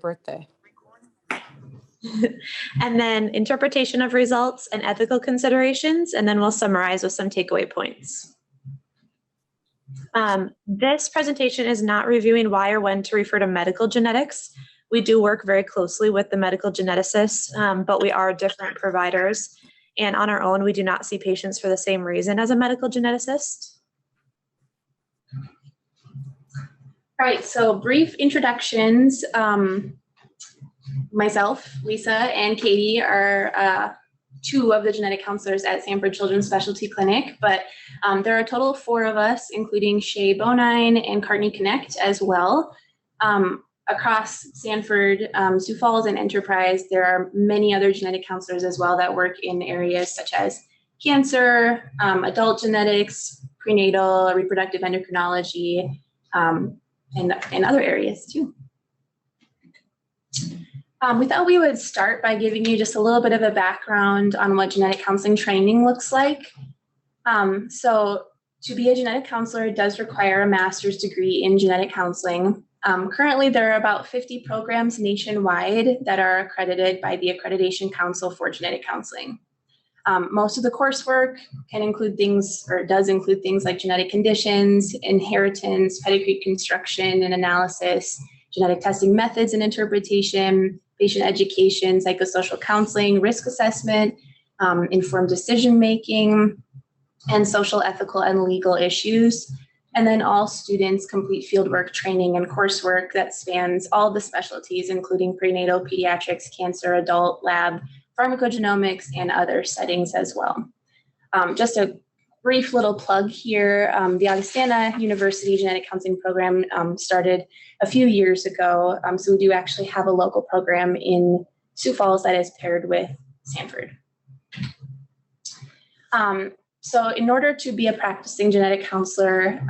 birthday. And then interpretation of results and ethical considerations, and then we'll summarize with some takeaway points. This presentation is not reviewing why or when to refer to medical genetics. We do work very closely with the medical geneticists, but we are different providers. And on our own, we do not see patients for the same reason as a medical geneticist. All right, so brief introductions. Myself, Lisa, and Katie are two of the genetic counselors at Sanford Children's Specialty Clinic, but there are a total of 4 of us, including Shay Bonine and Cartney Connect as well. Across Sanford, Sioux Falls, and Enterprise, there are many other genetic counselors as well that work in areas such as cancer, adult genetics, prenatal, reproductive endocrinology, and other areas too. We thought we would start by giving you just a little bit of a background on what genetic counseling training looks like. So to be a genetic counselor, it does require a master's degree in genetic counseling. Currently, there are about 50 programs nationwide that are accredited by the Accreditation Council for Genetic Counseling. Most of the coursework can include things, or does include things like genetic conditions, inheritance, pedigree construction and analysis, genetic testing methods and interpretation, patient education, psychosocial counseling, risk assessment, informed decision-making, and social, ethical, and legal issues. And then all students complete fieldwork training and coursework that spans all the specialties, including prenatal, pediatrics, cancer, adult, lab, pharmacogenomics, and other settings as well. Just a brief little plug here. The Augustana University Genetic Counseling Program started a few years ago. So we do actually have a local program in Sioux Falls that is paired with Sanford. So in order to be a practicing genetic counselor,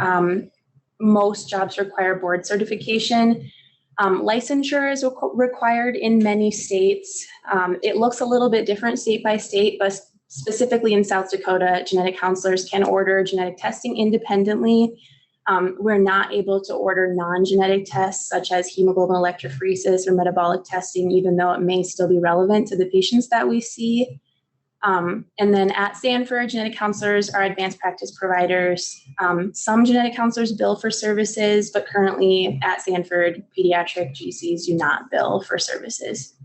most jobs require board certification. Licensure is required in many states. It looks a little bit different state by state, but specifically in South Dakota, genetic counselors can order genetic testing independently. We're not able to order non-genetic tests such as hemoglobin electrophoresis or metabolic testing, even though it may still be relevant to the patients that we see. And then at Sanford, genetic counselors are advanced practice providers. Some genetic counselors bill for services, but currently at Sanford, pediatric GCs do not bill for services.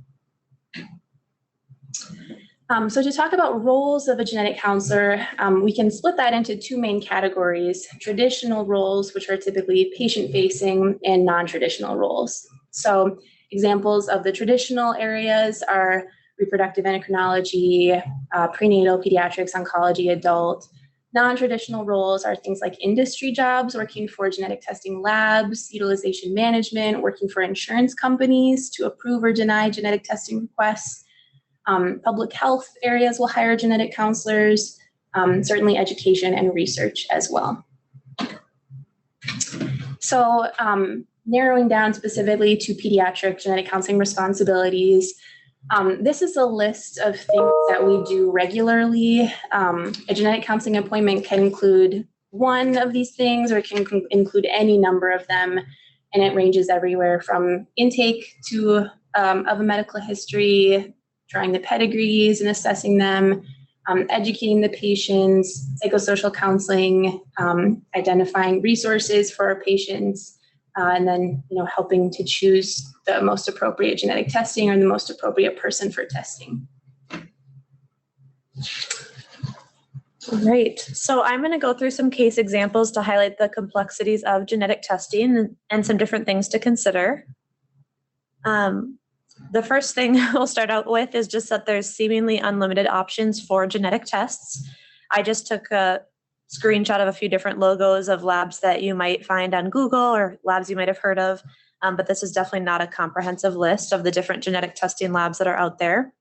So to talk about roles of a genetic counselor, we can split that into 2 main categories: traditional roles, which are typically patient-facing, and non-traditional roles. So examples of the traditional areas are reproductive endocrinology, prenatal, pediatrics, oncology, adult. Non-traditional roles are things like industry jobs, working for genetic testing labs, utilization management, working for insurance companies to approve or deny genetic testing requests. Public health areas will hire genetic counselors, certainly education and research as well. So narrowing down specifically to pediatric genetic counseling responsibilities, this is a list of things that we do regularly. A genetic counseling appointment can include one of these things, or it can include any number of them, and it ranges everywhere from intake to of a medical history, drawing the pedigrees and assessing them, educating the patients, psychosocial counseling, identifying resources for our patients, and then helping to choose the most appropriate genetic testing or the most appropriate person for testing. Great. So I'm going to go through some case examples to highlight the complexities of genetic testing and some different things to consider. The first thing we'll start out with is just that there's seemingly unlimited options for genetic tests. I just took a screenshot of a few different logos of labs that you might find on Google or labs you might have heard of, but this is definitely not a comprehensive list of the different genetic testing labs that are out there.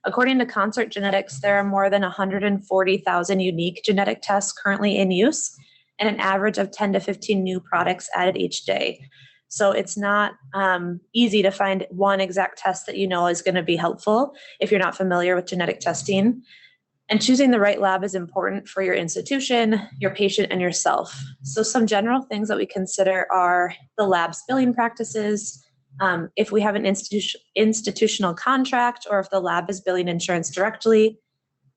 According to Concert Genetics, there are more than 140,000 unique genetic tests currently in use, and an average of 10 to 15 new products added each day. So it's not easy to find one exact test that is going to be helpful if you're not familiar with genetic testing. And choosing the right lab is important for your institution, your patient, and yourself. So some general things that we consider are the lab's billing practices, If we have an institutional contract, or if the lab is billing insurance directly,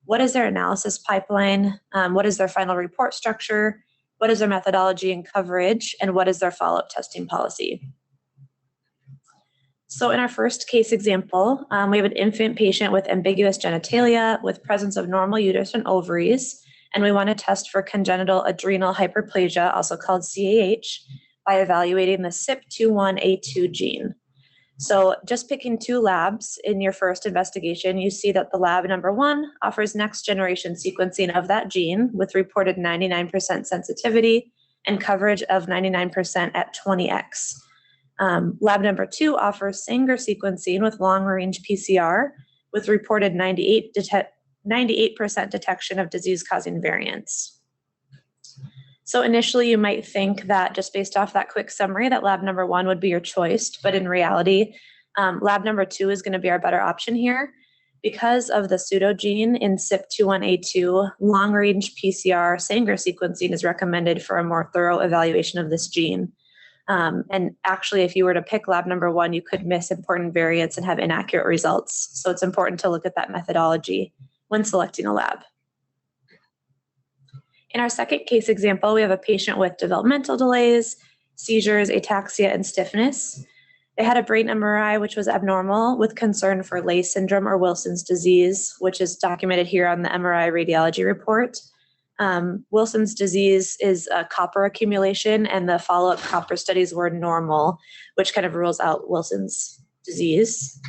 what is their analysis pipeline? What is their final report structure? What is their methodology and coverage? And what is their follow-up testing policy? So in our first case example, we have an infant patient with ambiguous genitalia with presence of normal uterus and ovaries, and we want to test for congenital adrenal hyperplasia, also called CAH, by evaluating the CYP21A2 gene. So just picking two labs in your first investigation, you see that the lab number 1 offers next generation sequencing of that gene with reported 99% sensitivity and coverage of 99% at 20x. Lab number 2 offers Sanger sequencing with long-range PCR with reported 98% detection of disease-causing variants. So initially, you might think that just based off that quick summary that lab number 1 would be your choice, but in reality, lab number 2 is going to be our better option here. Because of the pseudogene in CYP21A2, long-range PCR Sanger sequencing is recommended for a more thorough evaluation of this gene. And actually, if you were to pick lab number 1, you could miss important variants and have inaccurate results. So it's important to look at that methodology when selecting a lab. In our second case example, we have a patient with developmental delays, seizures, ataxia, and stiffness. They had a brain MRI, which was abnormal with concern for Leigh syndrome or Wilson's disease, which is documented here on the MRI radiology report. Wilson's disease is a copper accumulation, and the follow-up copper studies were normal, which kind of rules out Wilson's disease.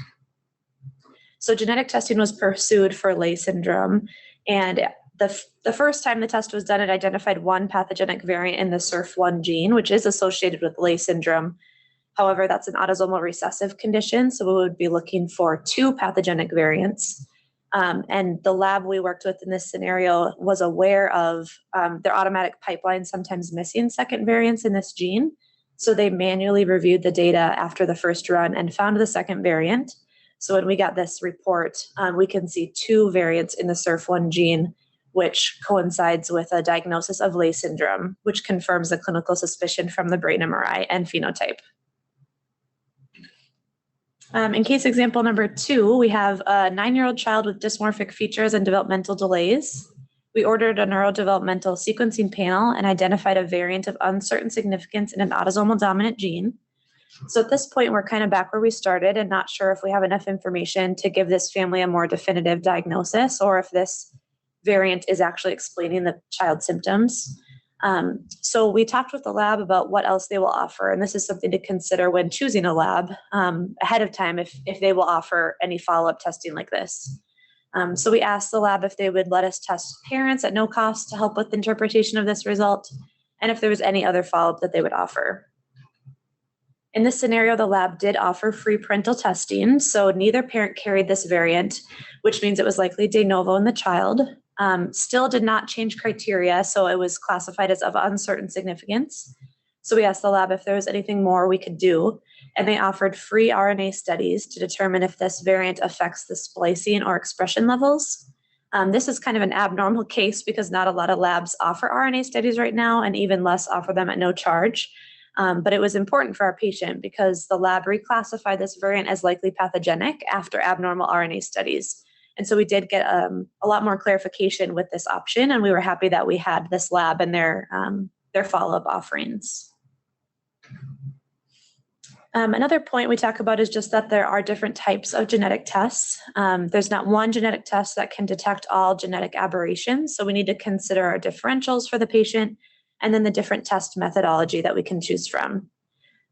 So genetic testing was pursued for Leigh syndrome, and the first time the test was done, it identified one pathogenic variant in the SURF1 gene, which is associated with Leigh syndrome. However, that's an autosomal recessive condition, so we would be looking for 2 pathogenic variants. And the lab we worked with in this scenario was aware of their automatic pipeline sometimes missing second variants in this gene. So they manually reviewed the data after the first run and found the second variant. So when we got this report, we can see 2 variants in the SURF1 gene, which coincides with a diagnosis of Leigh syndrome, which confirms the clinical suspicion from the brain MRI and phenotype. In case example number 2, we have a 9-year-old child with dysmorphic features and developmental delays. We ordered a neurodevelopmental sequencing panel and identified a variant of uncertain significance in an autosomal dominant gene. So at this point, we're kind of back where we started and not sure if we have enough information to give this family a more definitive diagnosis or if this variant is actually explaining the child's symptoms. So we talked with the lab about what else they will offer, and this is something to consider when choosing a lab ahead of time if they will offer any follow-up testing like this. So we asked the lab if they would let us test parents at no cost to help with interpretation of this result, and if there was any other follow-up that they would offer. In this scenario, the lab did offer free parental testing, so neither parent carried this variant, which means it was likely de novo in the child. Still did not change criteria, so it was classified as of uncertain significance. So we asked the lab if there was anything more we could do, and they offered free RNA studies to determine if this variant affects the splicing or expression levels. This is kind of an abnormal case because not a lot of labs offer RNA studies right now, and even less offer them at no charge. But it was important for our patient because the lab reclassified this variant as likely pathogenic after abnormal RNA studies. And so we did get a lot more clarification with this option, and we were happy that we had this lab and their follow-up offerings. Another point we talk about is just that there are different types of genetic tests. There's not one genetic test that can detect all genetic aberrations, so we need to consider our differentials for the patient and then the different test methodology that we can choose from.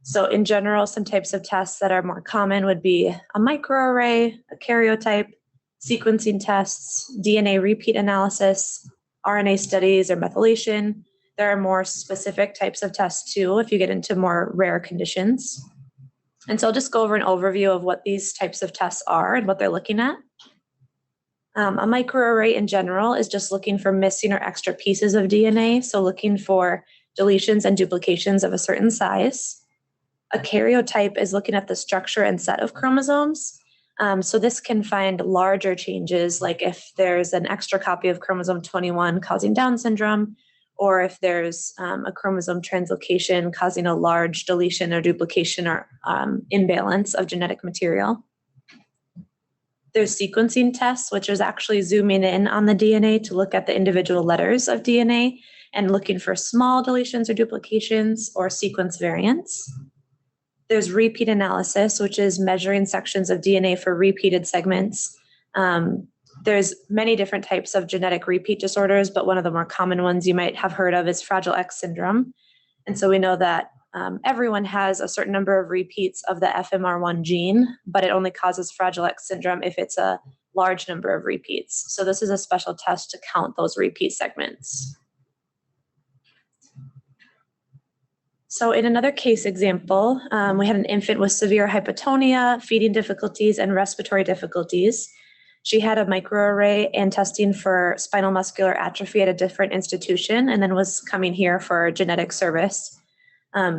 So in general, some types of tests that are more common would be a microarray, a karyotype, sequencing tests, DNA repeat analysis, RNA studies, or methylation. There are more specific types of tests too if you get into more rare conditions. And so I'll just go over an overview of what these types of tests are and what they're looking at. A microarray in general is just looking for missing or extra pieces of DNA, so looking for deletions and duplications of a certain size. A karyotype is looking at the structure and set of chromosomes. So this can find larger changes, like if there's an extra copy of chromosome 21 causing Down syndrome, or if there's a chromosome translocation causing a large deletion or duplication or imbalance of genetic material. There's sequencing tests, which is actually zooming in on the DNA to look at the individual letters of DNA and looking for small deletions or duplications or sequence variants. There's repeat analysis, which is measuring sections of DNA for repeated segments. There's many different types of genetic repeat disorders, but one of the more common ones you might have heard of is Fragile X syndrome. And so we know that everyone has a certain number of repeats of the FMR1 gene, but it only causes Fragile X syndrome if it's a large number of repeats. So this is a special test to count those repeat segments. So in another case example, we had an infant with severe hypotonia, feeding difficulties, and respiratory difficulties. She had a microarray and testing for spinal muscular atrophy at a different institution, and then was coming here for genetic service.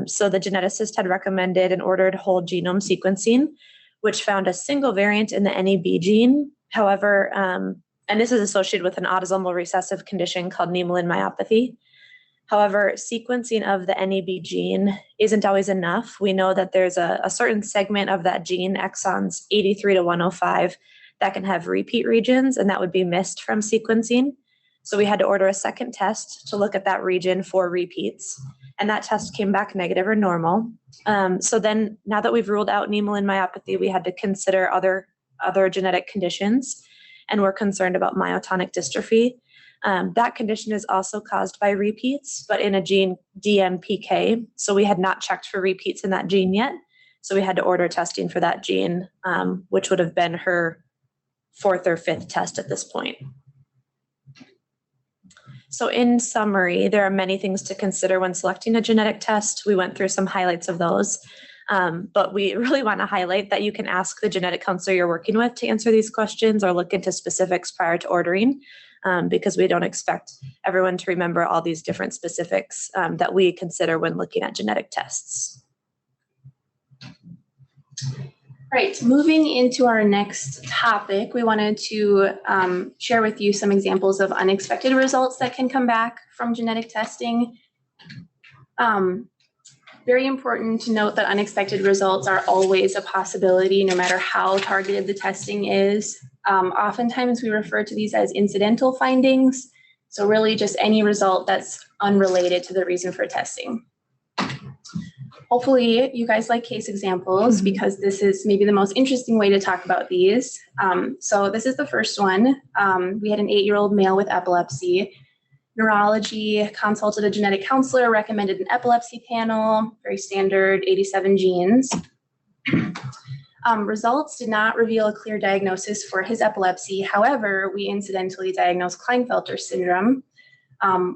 So the geneticist had recommended and ordered whole genome sequencing, which found a single variant in the NEB gene. However, and this is associated with an autosomal recessive condition called Niemelin myopathy. However, sequencing of the NEB gene isn't always enough. We know that there's a certain segment of that gene, exons 83 to 105, that can have repeat regions, and that would be missed from sequencing. So we had to order a second test to look at that region for repeats, and that test came back negative or normal. So then, now that we've ruled out Niemelin myopathy, we had to consider other genetic conditions, and we're concerned about myotonic dystrophy. That condition is also caused by repeats, but in a gene DMPK. So we had not checked for repeats in that gene yet. So we had to order testing for that gene, which would have been her fourth or fifth test at this point. So in summary, there are many things to consider when selecting a genetic test. We went through some highlights of those, but we really want to highlight that you can ask the genetic counselor you're working with to answer these questions or look into specifics prior to ordering, because we don't expect everyone to remember all these different specifics that we consider when looking at genetic tests. Right, moving into our next topic, we wanted to share with you some examples of unexpected results that can come back from genetic testing. Very important to note that unexpected results are always a possibility, no matter how targeted the testing is. Oftentimes we refer to these as incidental findings, so really just any result that's unrelated to the reason for testing. Hopefully you guys like case examples, because this is maybe the most interesting way to talk about these. So this is the first one. We had an 8-year-old male with epilepsy. Neurology consulted a genetic counselor, recommended an epilepsy panel, very standard, 87 genes. Results did not reveal a clear diagnosis for his epilepsy. However, we incidentally diagnosed Klinefelter syndrome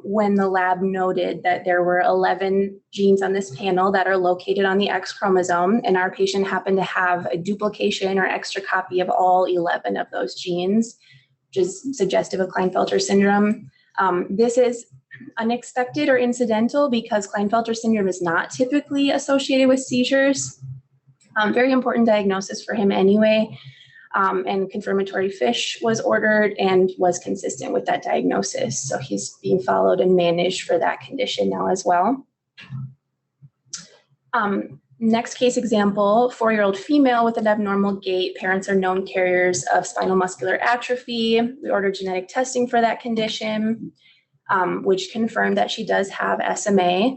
when the lab noted that there were 11 genes on this panel that are located on the X chromosome, and our patient happened to have a duplication or extra copy of all 11 of those genes, which is suggestive of Klinefelter syndrome. This is unexpected or incidental because Klinefelter syndrome is not typically associated with seizures. Very important diagnosis for him anyway. And confirmatory FISH was ordered and was consistent with that diagnosis. So he's being followed and managed for that condition now as well. Next case example, 4-year-old female with an abnormal gait. Parents are known carriers of spinal muscular atrophy. We ordered genetic testing for that condition, which confirmed that she does have SMA.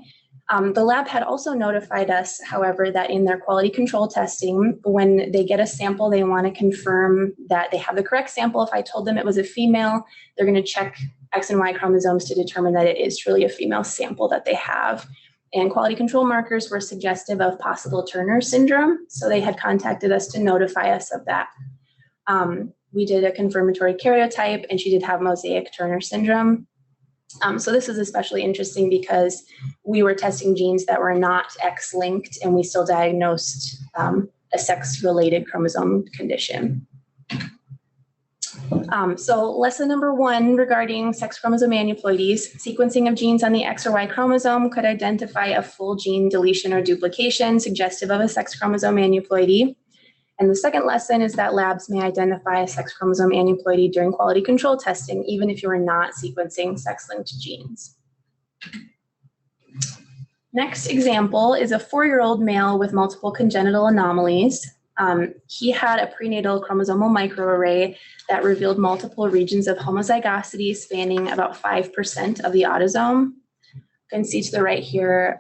The lab had also notified us, however, that in their quality control testing, when they get a sample, they want to confirm that they have the correct sample. If I told them it was a female, they're going to check X and Y chromosomes to determine that it is truly a female sample that they have. And quality control markers were suggestive of possible Turner syndrome, so they had contacted us to notify us of that. We did a confirmatory karyotype, and she did have mosaic Turner syndrome. So this is especially interesting because we were testing genes that were not X-linked, and we still diagnosed a sex-related chromosome condition. So lesson number 1 regarding sex chromosome aneuploidies, sequencing of genes on the X or Y chromosome could identify a full gene deletion or duplication suggestive of a sex chromosome aneuploidy. And the second lesson is that labs may identify a sex chromosome aneuploidy during quality control testing, even if you are not sequencing sex-linked genes. Next example is a 4-year-old male with multiple congenital anomalies. He had a prenatal chromosomal microarray that revealed multiple regions of homozygosity spanning about 5% of the autosome. You can see to the right here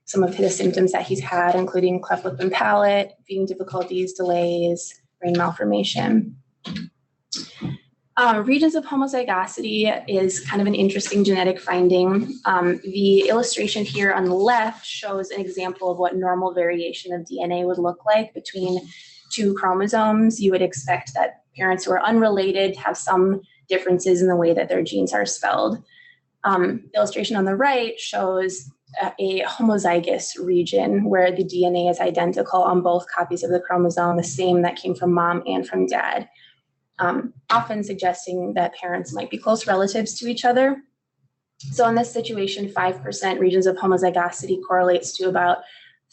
some of the symptoms that he's had, including cleft lip and palate, feeding difficulties, delays, brain malformation. Regions of homozygosity is kind of an interesting genetic finding. The illustration here on the left shows an example of what normal variation of DNA would look like between 2 chromosomes. You would expect that parents who are unrelated have some differences in the way that their genes are spelled. The illustration on the right shows a homozygous region where the DNA is identical on both copies of the chromosome, the same that came from mom and from dad. Often suggesting that parents might be close relatives to each other. So in this situation, 5% regions of homozygosity correlates to about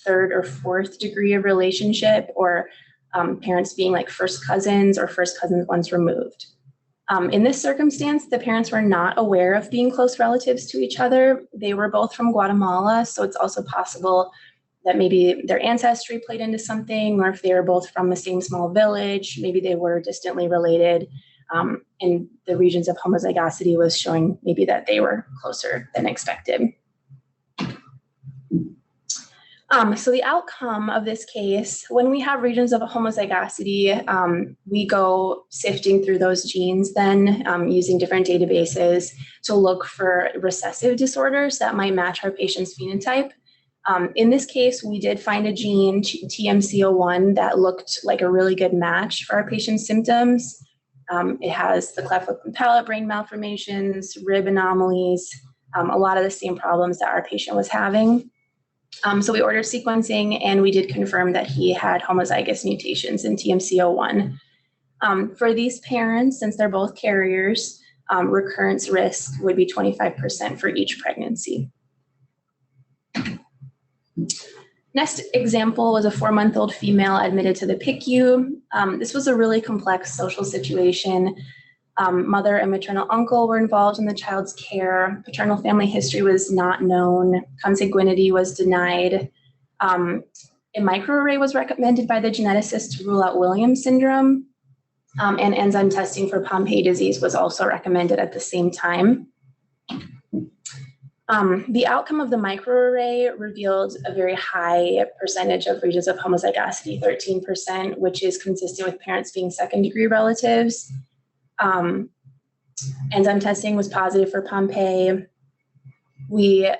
3rd or 4th degree of relationship, or parents being like first cousins or first cousins once removed. In this circumstance, the parents were not aware of being close relatives to each other. They were both from Guatemala, so it's also possible that maybe their ancestry played into something, or if they were both from the same small village, maybe they were distantly related, and the regions of homozygosity was showing maybe that they were closer than expected. So the outcome of this case, when we have regions of homozygosity, we go sifting through those genes then using different databases to look for recessive disorders that might match our patient's phenotype. In this case, we did find a gene, TMC01, that looked like a really good match for our patient's symptoms. It has the cleft lip and palate brain malformations, rib anomalies, a lot of the same problems that our patient was having. So we ordered sequencing, and we did confirm that he had homozygous mutations in TMC01. For these parents, since they're both carriers, recurrence risk would be 25% for each pregnancy. Next example was a 4-month-old female admitted to the PICU. This was a really complex social situation. Mother and maternal uncle were involved in the child's care. Paternal family history was not known. Consanguinity was denied. A microarray was recommended by the geneticist to rule out Williams syndrome, and enzyme testing for Pompe disease was also recommended at the same time. The outcome of the microarray revealed a very high percentage of regions of homozygosity, 13%, which is consistent with parents being second-degree relatives. Enzyme testing was positive for Pompe. We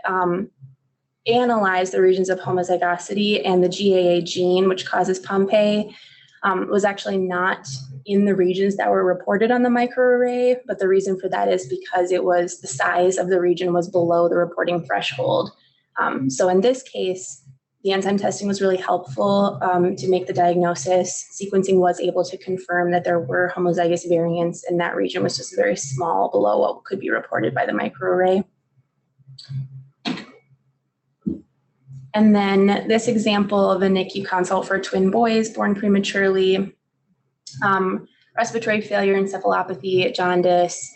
analyzed the regions of homozygosity, and the GAA gene, which causes Pompe, was actually not in the regions that were reported on the microarray, but the reason for that is because it was the size of the region was below the reporting threshold. So in this case, the enzyme testing was really helpful to make the diagnosis. Sequencing was able to confirm that there were homozygous variants, and that region was just very small below what could be reported by the microarray. And then this example of a NICU consult for twin boys born prematurely, respiratory failure, encephalopathy, jaundice,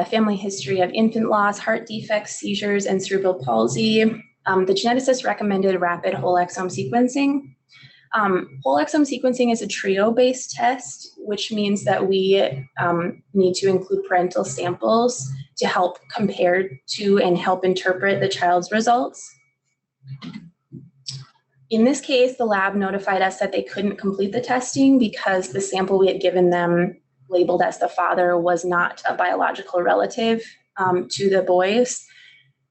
family history of infant loss, heart defects, seizures, and cerebral palsy. The geneticist recommended rapid whole exome sequencing. Whole exome sequencing is a trio-based test, which means that we need to include parental samples to help compare to and help interpret the child's results. In this case, the lab notified us that they couldn't complete the testing because the sample we had given them labeled as the father was not a biological relative to the boys.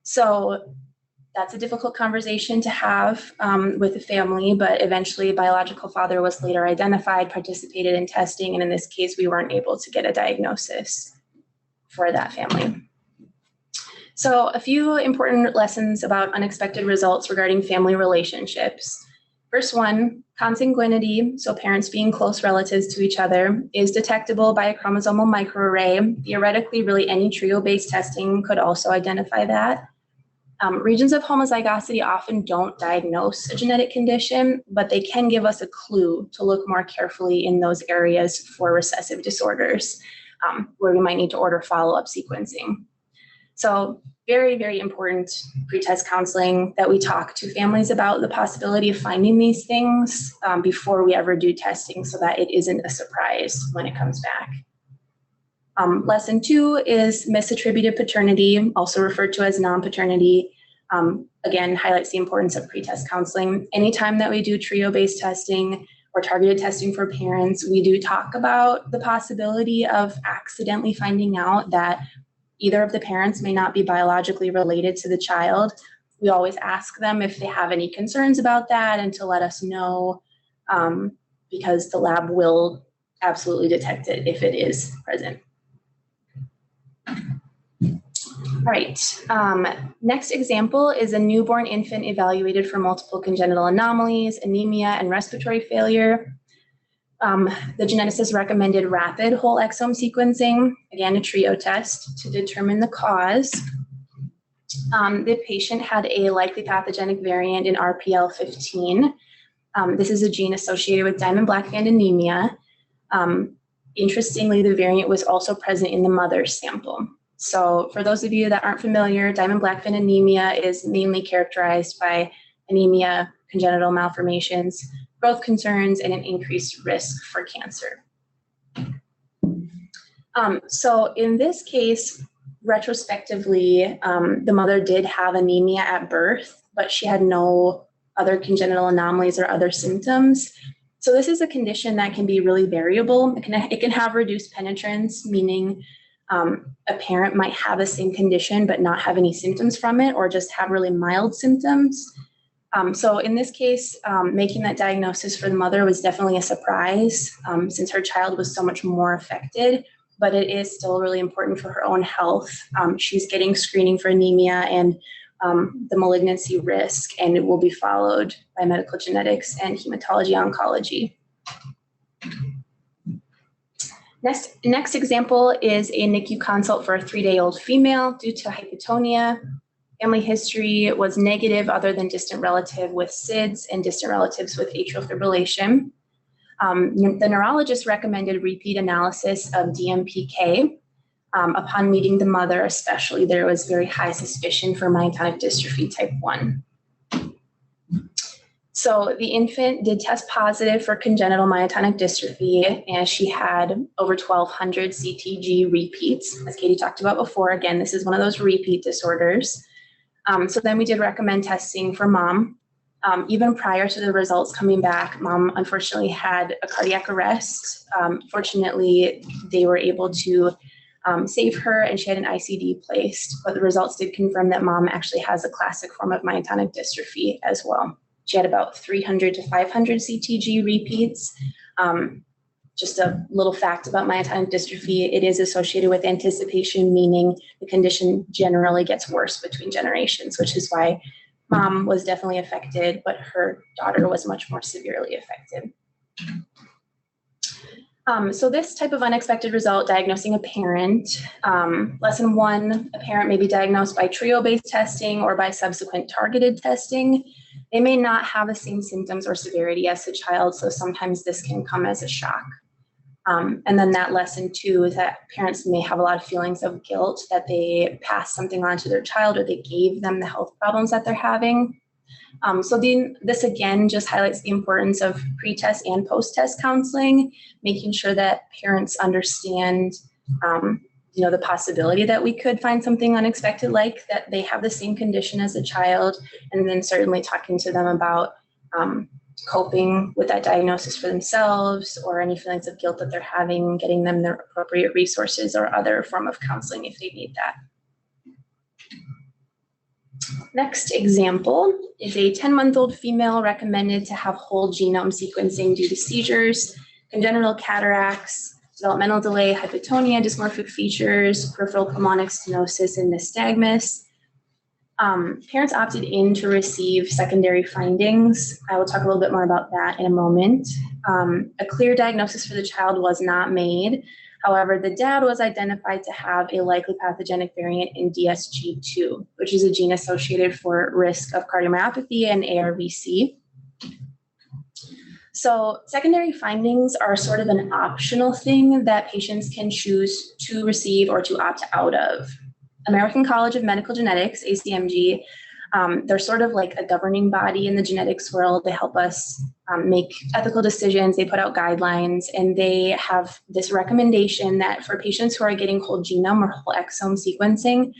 So that's a difficult conversation to have with the family, but eventually a biological father was later identified, participated in testing, and in this case, we weren't able to get a diagnosis for that family. So a few important lessons about unexpected results regarding family relationships. First one, consanguinity, so parents being close relatives to each other, is detectable by a chromosomal microarray. Theoretically, really any trio-based testing could also identify that. Regions of homozygosity often don't diagnose a genetic condition, but they can give us a clue to look more carefully in those areas for recessive disorders, where we might need to order follow-up sequencing. So very, very important pre-test counseling that we talk to families about the possibility of finding these things before we ever do testing so that it isn't a surprise when it comes back. Lesson 2 is misattributed paternity, also referred to as non-paternity. Again, highlights the importance of pre-test counseling. Anytime that we do trio-based testing or targeted testing for parents, we do talk about the possibility of accidentally finding out that either of the parents may not be biologically related to the child. We always ask them if they have any concerns about that and to let us know, because the lab will absolutely detect it if it is present. All right, next example is a newborn infant evaluated for multiple congenital anomalies, anemia, and respiratory failure. The geneticist recommended rapid whole exome sequencing, again, a trio test to determine the cause. The patient had a likely pathogenic variant in RPL15. This is a gene associated with Diamond-Blackfan anemia. Interestingly, the variant was also present in the mother's sample. So for those of you that aren't familiar, Diamond-Blackfan anemia is mainly characterized by anemia, congenital malformations, growth concerns, and an increased risk for cancer. So in this case, retrospectively, the mother did have anemia at birth, but she had no other congenital anomalies or other symptoms. So this is a condition that can be really variable. It can have reduced penetrance, meaning a parent might have the same condition but not have any symptoms from it, or just have really mild symptoms. So in this case, making that diagnosis for the mother was definitely a surprise, since her child was so much more affected, but it is still really important for her own health. She's getting screening for anemia and the malignancy risk, and it will be followed by medical genetics and hematology oncology. Next example is a NICU consult for a 3-day-old female due to hypotonia. Family history was negative other than distant relative with SIDS and distant relatives with atrial fibrillation. The neurologist recommended repeat analysis of DMPK. Upon meeting the mother especially, there was very high suspicion for myotonic dystrophy type 1. So the infant did test positive for congenital myotonic dystrophy, and she had over 1,200 CTG repeats, as Katie talked about before. Again, this is one of those repeat disorders. So then we did recommend testing for mom. Even prior to the results coming back, mom unfortunately had a cardiac arrest. Fortunately, they were able to save her, and she had an ICD placed, but the results did confirm that mom actually has a classic form of myotonic dystrophy as well. She had about 300 to 500 CTG repeats. Just a little fact about myotonic dystrophy, it is associated with anticipation, meaning the condition generally gets worse between generations, which is why mom was definitely affected, but her daughter was much more severely affected. So this type of unexpected result, diagnosing a parent, lesson 1, a parent may be diagnosed by trio-based testing or by subsequent targeted testing. They may not have the same symptoms or severity as the child, so sometimes this can come as a shock. And then that lesson 2 is that parents may have a lot of feelings of guilt that they passed something on to their child or they gave them the health problems that they're having. So this again just highlights the importance of pre-test and post-test counseling, making sure that parents understand the possibility that we could find something unexpected, like that they have the same condition as a child, and then certainly talking to them about coping with that diagnosis for themselves or any feelings of guilt that they're having, getting them the appropriate resources or other form of counseling if they need that. Next example is a 10-month-old female recommended to have whole genome sequencing due to seizures, congenital cataracts, developmental delay, hypotonia, dysmorphic features, peripheral pulmonic stenosis, and nystagmus. Parents opted in to receive secondary findings. I will talk a little bit more about that in a moment. A clear diagnosis for the child was not made. However, the dad was identified to have a likely pathogenic variant in DSG2, which is a gene associated for risk of cardiomyopathy and ARVC. So secondary findings are sort of an optional thing that patients can choose to receive or to opt out of. American College of Medical Genetics, ACMG, they're sort of like a governing body in the genetics world. They help us make ethical decisions. They put out guidelines, and they have this recommendation that for patients who are getting whole genome or whole exome sequencing,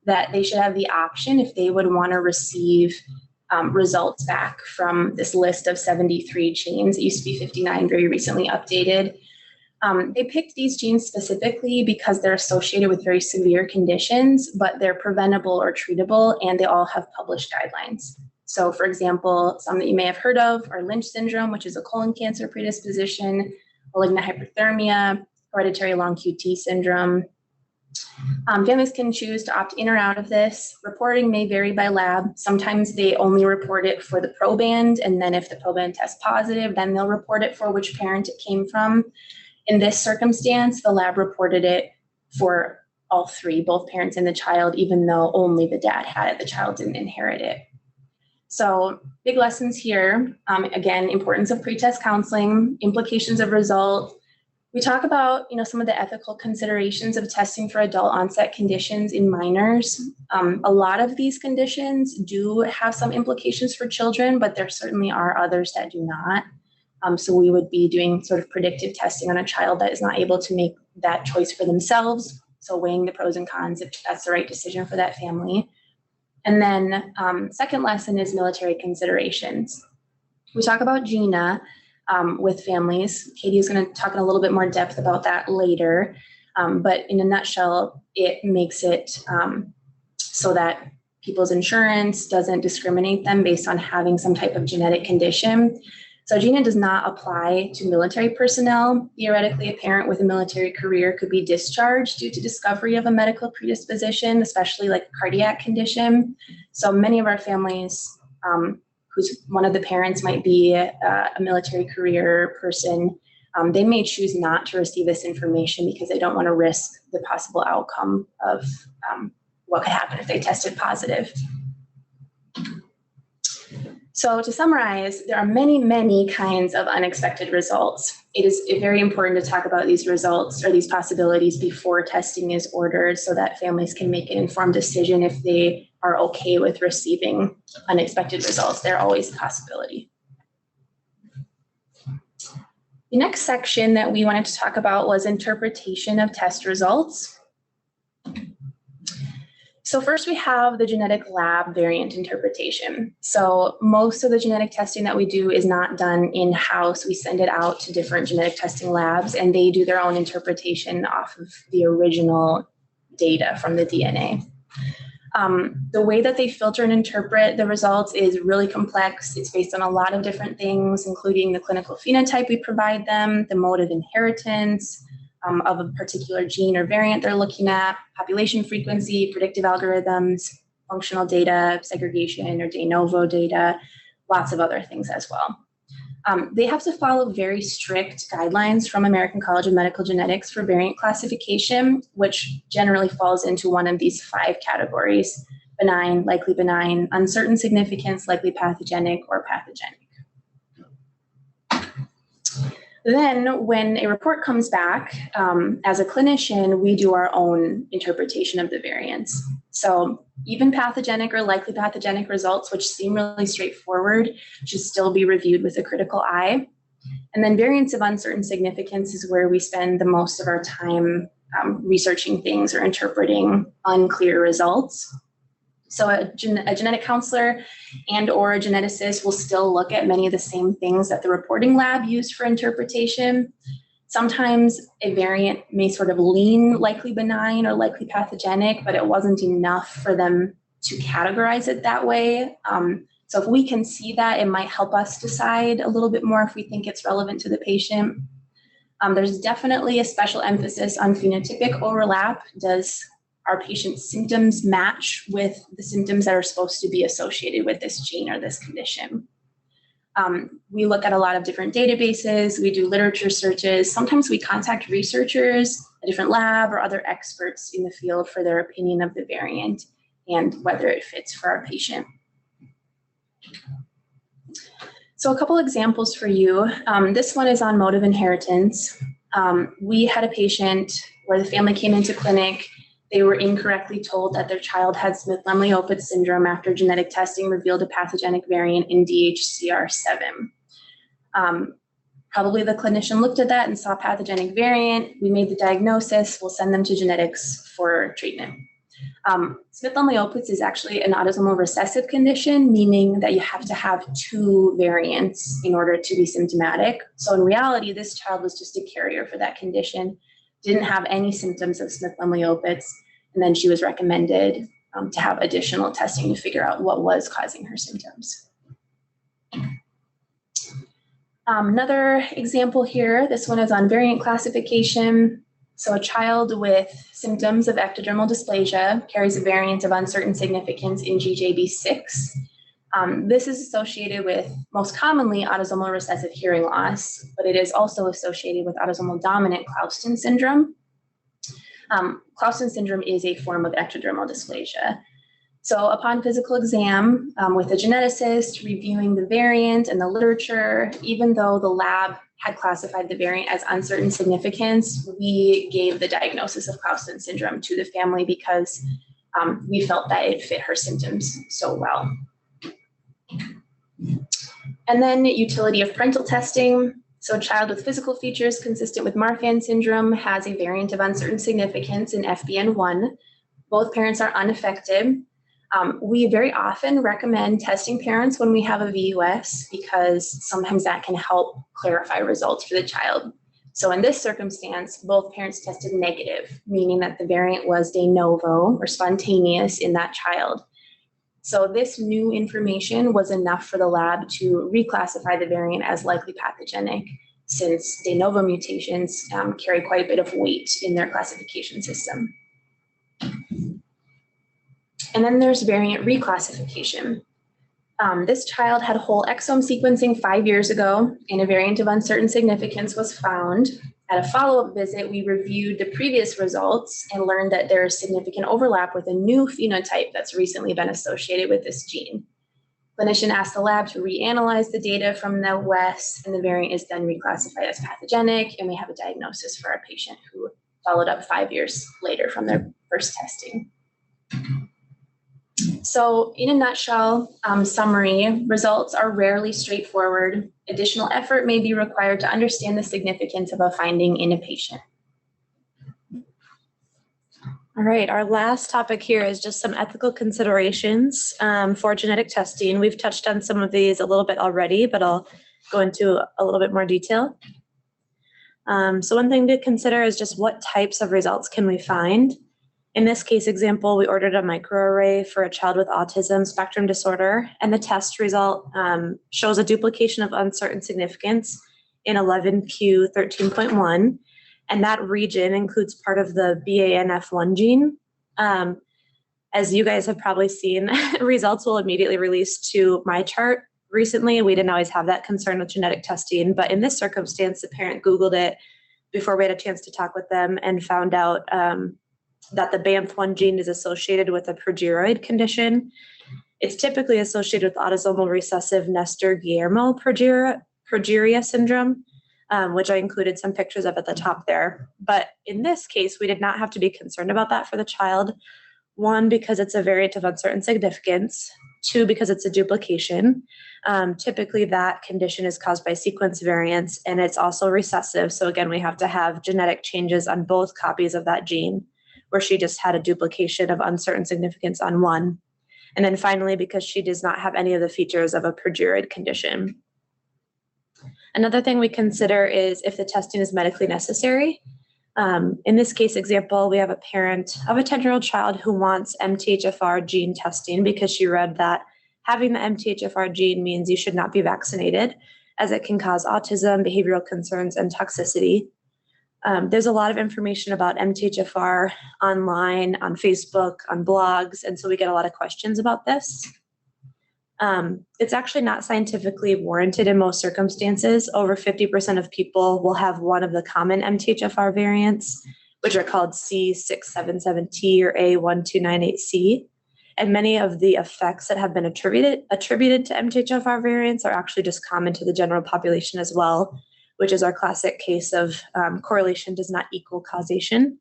that they should have the option, if they would want to receive results back from this list of 73 genes. It used to be 59, very recently updated. They picked these genes specifically because they're associated with very severe conditions, but they're preventable or treatable, and they all have published guidelines. So for example, some that you may have heard of are Lynch syndrome, which is a colon cancer predisposition, malignant hyperthermia, hereditary long QT syndrome. Families can choose to opt in or out of this. Reporting may vary by lab. Sometimes they only report it for the proband, and then if the proband tests positive, then they'll report it for which parent it came from. In this circumstance, the lab reported it for all three, both parents and the child, even though only the dad had it, the child didn't inherit it. So big lessons here. Again, importance of pretest counseling, implications of result. We talk about, some of the ethical considerations of testing for adult onset conditions in minors. A lot of these conditions do have some implications for children, but there certainly are others that do not. So we would be doing sort of predictive testing on a child that is not able to make that choice for themselves. So weighing the pros and cons if that's the right decision for that family. And then second lesson is military considerations. We talk about GINA with families. Katie is going to talk in a little bit more depth about that later. But in a nutshell, it makes it so that people's insurance doesn't discriminate them based on having some type of genetic condition. So GINA does not apply to military personnel. Theoretically, a parent with a military career could be discharged due to discovery of a medical predisposition, especially like a cardiac condition. So many of our families whose one of the parents might be a military career person, they may choose not to receive this information because they don't want to risk the possible outcome of what could happen if they tested positive. So to summarize, there are many, many kinds of unexpected results. It is very important to talk about these results or these possibilities before testing is ordered so that families can make an informed decision if they are okay with receiving unexpected results. They're always a possibility. The next section that we wanted to talk about was interpretation of test results. So first we have the genetic lab variant interpretation. So most of the genetic testing that we do is not done in-house. We send it out to different genetic testing labs and they do their own interpretation off of the original data from the DNA. The way that they filter and interpret the results is really complex. It's based on a lot of different things, including the clinical phenotype we provide them, the mode of inheritance, of a particular gene or variant they're looking at, population frequency, predictive algorithms, functional data, segregation or de novo data, lots of other things as well. They have to follow very strict guidelines from American College of Medical Genetics for variant classification, which generally falls into one of these 5 categories: benign, likely benign, uncertain significance, likely pathogenic, or pathogenic. Then when a report comes back, as a clinician, we do our own interpretation of the variants. So even pathogenic or likely pathogenic results, which seem really straightforward, should still be reviewed with a critical eye. And then variants of uncertain significance is where we spend the most of our time researching things or interpreting unclear results. So a genetic counselor and or a geneticist will still look at many of the same things that the reporting lab used for interpretation. Sometimes a variant may sort of lean likely benign or likely pathogenic, but it wasn't enough for them to categorize it that way. So if we can see that, it might help us decide a little bit more if we think it's relevant to the patient. There's definitely a special emphasis on phenotypic overlap. Does our patient's symptoms match with the symptoms that are supposed to be associated with this gene or this condition? We look at a lot of different databases. We do literature searches. Sometimes we contact researchers, a different lab, or other experts in the field for their opinion of the variant and whether it fits for our patient. So a couple examples for you. This one is on mode of inheritance. We had a patient where the family came into clinic. they were incorrectly told that their child had Smith-Lemli-Opitz syndrome after genetic testing revealed a pathogenic variant in DHCR7. Probably the clinician looked at that and saw pathogenic variant. We made the diagnosis. We'll send them to genetics for treatment. Smith-Lemli-Opitz is actually an autosomal recessive condition, meaning that you have to have 2 variants in order to be symptomatic. So in reality, this child was just a carrier for that condition, didn't have any symptoms of Smith-Lemli-Opitz, and then she was recommended to have additional testing to figure out what was causing her symptoms. Another example here, this one is on variant classification. So a child with symptoms of ectodermal dysplasia carries a variant of uncertain significance in GJB6. This is associated with, most commonly, autosomal recessive hearing loss, but it is also associated with autosomal dominant Clauston syndrome. Clauston syndrome is a form of ectodermal dysplasia. So upon physical exam with a geneticist reviewing the variant and the literature, even though the lab had classified the variant as uncertain significance, we gave the diagnosis of Clauston syndrome to the family because we felt that it fit her symptoms so well. And then utility of parental testing. So a child with physical features consistent with Marfan syndrome has a variant of uncertain significance in FBN1. Both parents are unaffected. We very often recommend testing parents when we have a VUS because sometimes that can help clarify results for the child. So in this circumstance, both parents tested negative, meaning that the variant was de novo or spontaneous in that child. So this new information was enough for the lab to reclassify the variant as likely pathogenic, since de novo mutations carry quite a bit of weight in their classification system. And then there's variant reclassification. This child had whole exome sequencing 5 years ago, and a variant of uncertain significance was found. At a follow-up visit, we reviewed the previous results and learned that there is significant overlap with a new phenotype that's recently been associated with this gene. Clinician asked the lab to reanalyze the data from the WES, and the variant is then reclassified as pathogenic, and we have a diagnosis for our patient who followed up 5 years later from their first testing. So in a nutshell, summary, results are rarely straightforward. Additional effort may be required to understand the significance of a finding in a patient. All right, our last topic here is just some ethical considerations for genetic testing. We've touched on some of these a little bit already, but I'll go into a little bit more detail. So one thing to consider is just what types of results can we find. In this case example, we ordered a microarray for a child with autism spectrum disorder, and the test result shows a duplication of uncertain significance in 11q13.1, and that region includes part of the BANF1 gene. As you guys have probably seen, results will immediately release to my chart recently, and we didn't always have that concern with genetic testing, but in this circumstance, the parent Googled it before we had a chance to talk with them and found out that the BANF1 gene is associated with a progeroid condition. It's typically associated with autosomal recessive Nestor-Guillermo progeria syndrome, which I included some pictures of at the top there. But in this case, we did not have to be concerned about that for the child. 1, because it's a variant of uncertain significance. 2, because it's a duplication. Typically that condition is caused by sequence variants, and it's also recessive. So again, we have to have genetic changes on both copies of that gene, where she just had a duplication of uncertain significance on 1. And then finally, because she does not have any of the features of a progeroid condition. Another thing we consider is if the testing is medically necessary. In this case example, we have a parent of a 10-year-old child who wants MTHFR gene testing because she read that having the MTHFR gene means you should not be vaccinated, as it can cause autism, behavioral concerns, and toxicity. There's a lot of information about MTHFR online, on Facebook, on blogs, and so we get a lot of questions about this. It's actually not scientifically warranted in most circumstances. Over 50% of people will have one of the common MTHFR variants, which are called C677T or A1298C. And many of the effects that have been attributed to MTHFR variants are actually just common to the general population as well, which is our classic case of correlation does not equal causation.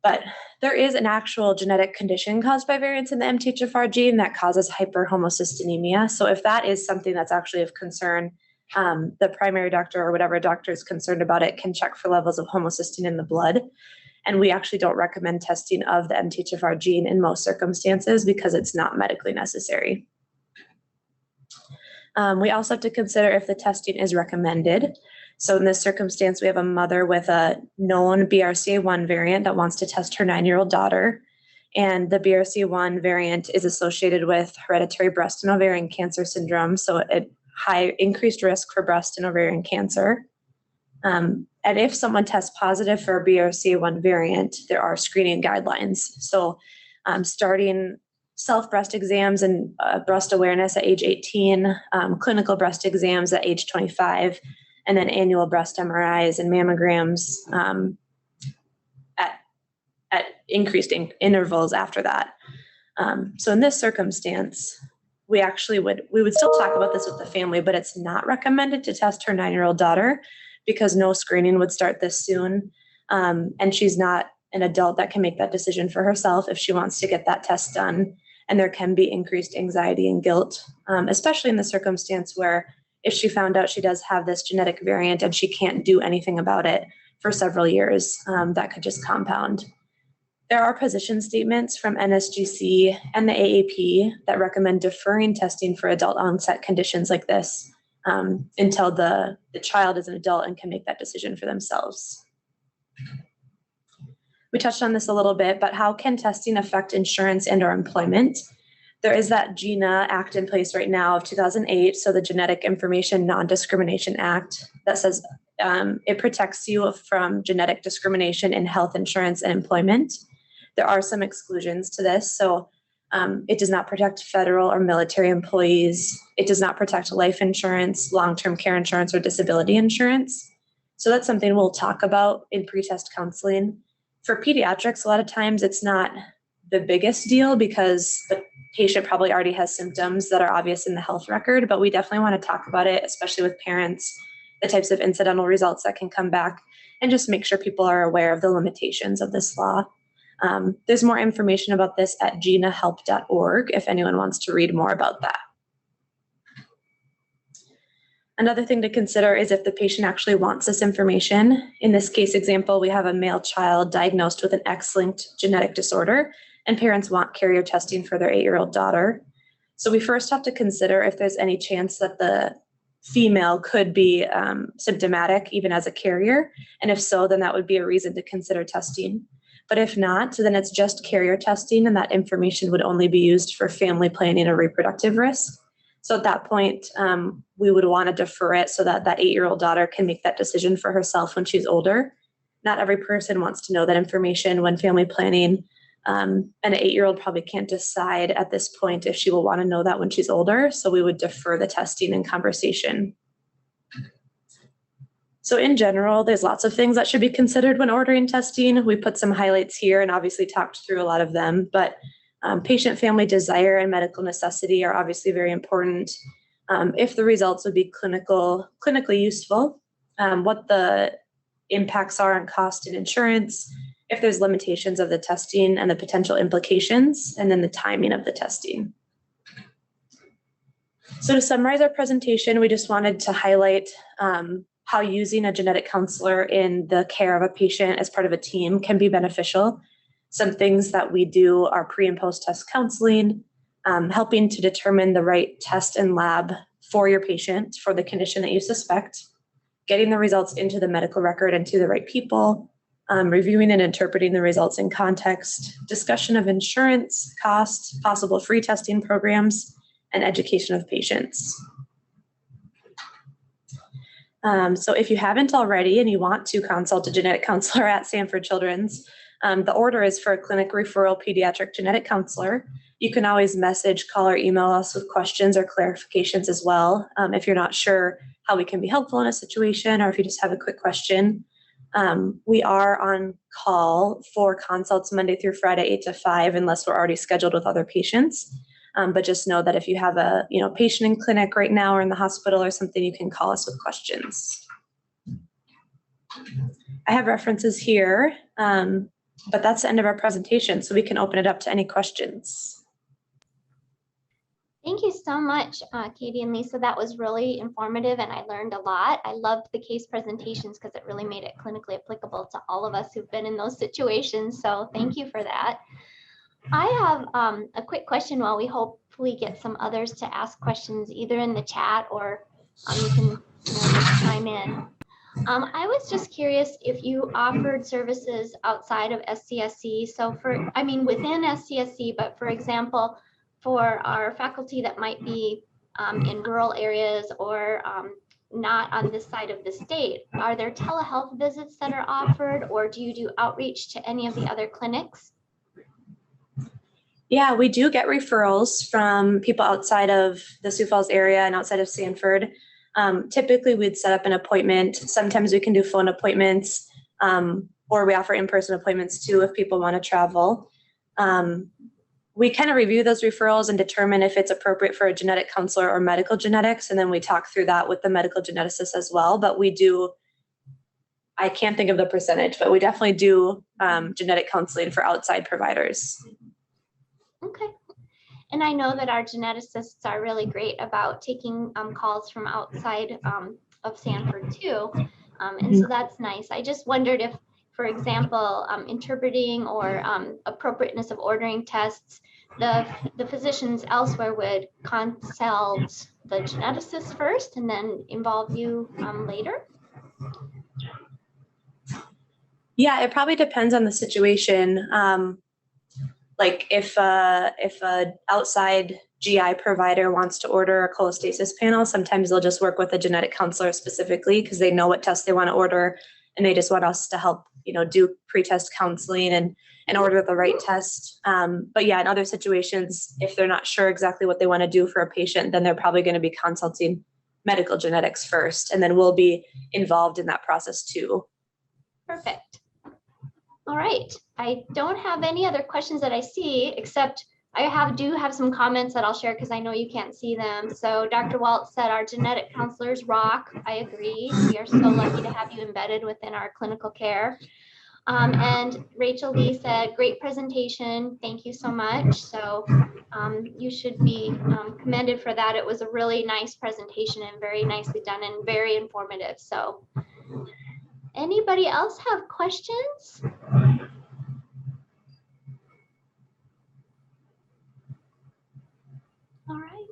But there is an actual genetic condition caused by variants in the MTHFR gene that causes hyperhomocystinemia. So if that is something that's actually of concern, the primary doctor or whatever doctor is concerned about it can check for levels of homocysteine in the blood. And we actually don't recommend testing of the MTHFR gene in most circumstances because it's not medically necessary. We also have to consider if the testing is recommended. So in this circumstance, we have a mother with a known BRCA1 variant that wants to test her 9-year-old daughter. And the BRCA1 variant is associated with hereditary breast and ovarian cancer syndrome, so a high increased risk for breast and ovarian cancer. And if someone tests positive for a BRCA1 variant, there are screening guidelines. So starting self-breast exams and breast awareness at age 18, clinical breast exams at age 25, and then annual breast MRIs and mammograms at increased intervals after that. So in this circumstance, we would still talk about this with the family, but it's not recommended to test her 9-year-old daughter because no screening would start this soon. And she's not an adult that can make that decision for herself if she wants to get that test done. And there can be increased anxiety and guilt, especially in the circumstance where if she found out she does have this genetic variant and she can't do anything about it for several years, that could just compound. There are position statements from NSGC and the AAP that recommend deferring testing for adult onset conditions like this until the child is an adult and can make that decision for themselves. We touched on this a little bit, but how can testing affect insurance and or employment? There is that GINA Act in place right now of 2008, so the Genetic Information Non-Discrimination Act that says it protects you from genetic discrimination in health insurance and employment. There are some exclusions to this, so it does not protect federal or military employees. It does not protect life insurance, long-term care insurance, or disability insurance. So that's something we'll talk about in pre-test counseling. For pediatrics, a lot of times it's not the biggest deal because the patient probably already has symptoms that are obvious in the health record, but we definitely want to talk about it, especially with parents, the types of incidental results that can come back, and just make sure people are aware of the limitations of this law. There's more information about this at ginahelp.org if anyone wants to read more about that. Another thing to consider is if the patient actually wants this information. In this case example, we have a male child diagnosed with an X-linked genetic disorder, and parents want carrier testing for their 8-year-old daughter. So we first have to consider if there's any chance that the female could be symptomatic even as a carrier, and if so, then that would be a reason to consider testing. But if not, then it's just carrier testing, and that information would only be used for family planning or reproductive risk. So at that point, we would want to defer it so that that 8-year-old daughter can make that decision for herself when she's older. Not every person wants to know that information when family planning, and an 8-year-old probably can't decide at this point if she will want to know that when she's older. So we would defer the testing and conversation. So in general, there's lots of things that should be considered when ordering testing. We put some highlights here and obviously talked through a lot of them, but patient family desire and medical necessity are obviously very important. If the results would be clinically useful, what the impacts are on cost and insurance, if there's limitations of the testing and the potential implications, and then the timing of the testing. So to summarize our presentation, we just wanted to highlight how using a genetic counselor in the care of a patient as part of a team can be beneficial. Some things that we do are pre and post-test counseling, helping to determine the right test and lab for your patient for the condition that you suspect, getting the results into the medical record and to the right people, reviewing and interpreting the results in context, discussion of insurance, cost, possible free testing programs, and education of patients. So if you haven't already and you want to consult a genetic counselor at Sanford Children's, the order is for a clinic referral pediatric genetic counselor. You can always message, call, or email us with questions or clarifications as well. If you're not sure how we can be helpful in a situation, or if you just have a quick question. We are on call for consults Monday through Friday, 8 to 5, unless we're already scheduled with other patients. But just know that if you have a patient in clinic right now or in the hospital or something, you can call us with questions. I have references here. But that's the end of our presentation, so we can open it up to any questions. Thank you so much, Katie and Lisa. That was really informative and I learned a lot. I loved the case presentations because it really made it clinically applicable to all of us who've been in those situations. So thank you for that. I have a quick question while we hopefully get some others to ask questions either in the chat or you can just chime in. I was just curious if you offered services outside of SCSC. So within SCSC, but for example, for our faculty that might be in rural areas or not on this side of the state, are there telehealth visits that are offered, or do you do outreach to any of the other clinics? Yeah, we do get referrals from people outside of the Sioux Falls area and outside of Sanford. Typically, we'd set up an appointment. Sometimes we can do phone appointments, or we offer in-person appointments too if people want to travel. We kind of review those referrals and determine if it's appropriate for a genetic counselor or medical genetics, and then we talk through that with the medical geneticist as well. But we do, I can't think of the percentage, but we definitely do genetic counseling for outside providers. Okay. And I know that our geneticists are really great about taking calls from outside of Sanford too. And so that's nice. I just wondered if, for example, interpreting or appropriateness of ordering tests, the physicians elsewhere would consult the geneticist first and then involve you later? Yeah, it probably depends on the situation. Like if a outside GI provider wants to order a cholestasis panel, sometimes they'll just work with a genetic counselor specifically because they know what tests they want to order, and they just want us to help, do pre-test counseling and order the right test. But yeah, in other situations, if they're not sure exactly what they want to do for a patient, then they're probably going to be consulting medical genetics first, and then we'll be involved in that process too. Perfect. All right. I don't have any other questions that I see, except I do have some comments that I'll share because I know you can't see them. So Dr. Waltz said our genetic counselors rock. I agree. We are so lucky to have you embedded within our clinical care. And Rachel Lee said, great presentation. Thank you so much. So you should be commended for that. It was a really nice presentation and very nicely done and very informative. So anybody else have questions? All right.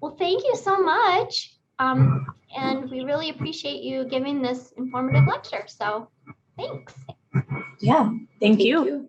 Well, thank you so much. And we really appreciate you giving this informative lecture. So thanks. Yeah, thank you.